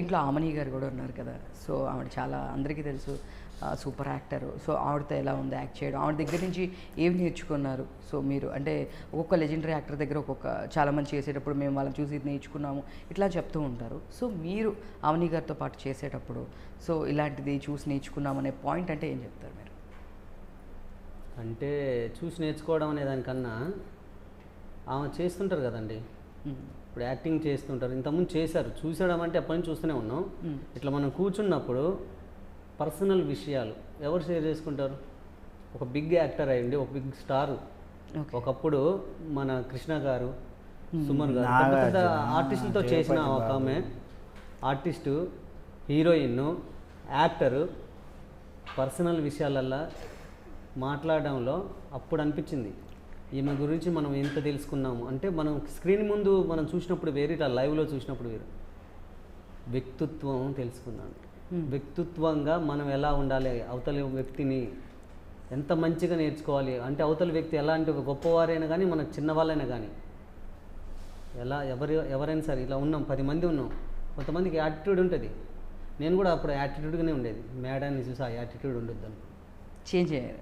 ఇంట్లో ఆమని గారు కూడా ఉన్నారు కదా. సో ఆవిడ చాలా అందరికీ తెలుసు సూపర్ యాక్టర్. సో ఆవిడతో ఎలా ఉంది యాక్ట్ చేయడం, ఆవిడ దగ్గర నుంచి ఏం నేర్చుకున్నారు? సో మీరు అంటే ఒక్కొక్క లెజెండరీ యాక్టర్ దగ్గర ఒక్కొక్క చాలామంది చేసేటప్పుడు మేము వాళ్ళని చూసి ఇది నేర్చుకున్నాము ఇట్లా చెప్తూ ఉంటారు. సో మీరు ఆమని గారితో పాటు చేసేటప్పుడు సో ఇలాంటిది చూసి నేర్చుకున్నాం అనే పాయింట్ అంటే ఏం చెప్తారు మీరు? అంటే చూసి నేర్చుకోవడం అనే దానికన్నా ఆమె చేస్తుంటారు కదండి. ఇప్పుడు యాక్టింగ్ చేస్తుంటారు, ఇంతకుముందు చేశారు, చూసడం అంటే ఎప్పటి నుంచి చూస్తూనే ఉన్నాం. ఇట్లా మనం కూర్చున్నప్పుడు పర్సనల్ విషయాలు ఎవరు షేర్ చేసుకుంటారు? ఒక బిగ్ యాక్టర్ అయ్యండి, ఒక బిగ్ స్టార్. ఒకప్పుడు మన కృష్ణ గారు, సుమన్ గారు పెద్ద పెద్ద ఆర్టిస్టులతో చేసిన ఒక ఆమె ఆర్టిస్టు, హీరోయిన్, యాక్టరు పర్సనల్ విషయాలల్లో మాట్లాడడంలో అప్పుడు అనిపించింది ఈమె గురించి మనం ఎంత తెలుసుకున్నాము అంటే. మనం స్క్రీన్ ముందు మనం చూసినప్పుడు వేరు, ఇట్లా లైవ్లో చూసినప్పుడు వేరు. వ్యక్తిత్వం తెలుసుకున్నాను. వ్యక్తిత్వంగా మనం ఎలా ఉండాలి, అవతలి వ్యక్తిని ఎంత మంచిగా నేర్చుకోవాలి అంటే, అవతలి వ్యక్తి ఎలాంటి గొప్పవారైనా కానీ మనకు చిన్నవాళ్ళైనా కానీ ఎలా ఎవరైనా సరే ఇలా ఉన్నాం, 10 మంది ఉన్నాం, కొంతమందికి యాటిట్యూడ్ ఉంటుంది. నేను కూడా అప్పుడు యాటిట్యూడ్గానే ఉండేది. మేడాన్ని చూసి ఆ యాటిట్యూడ్ ఉండొద్దు, చేంజ్ చేయాలి.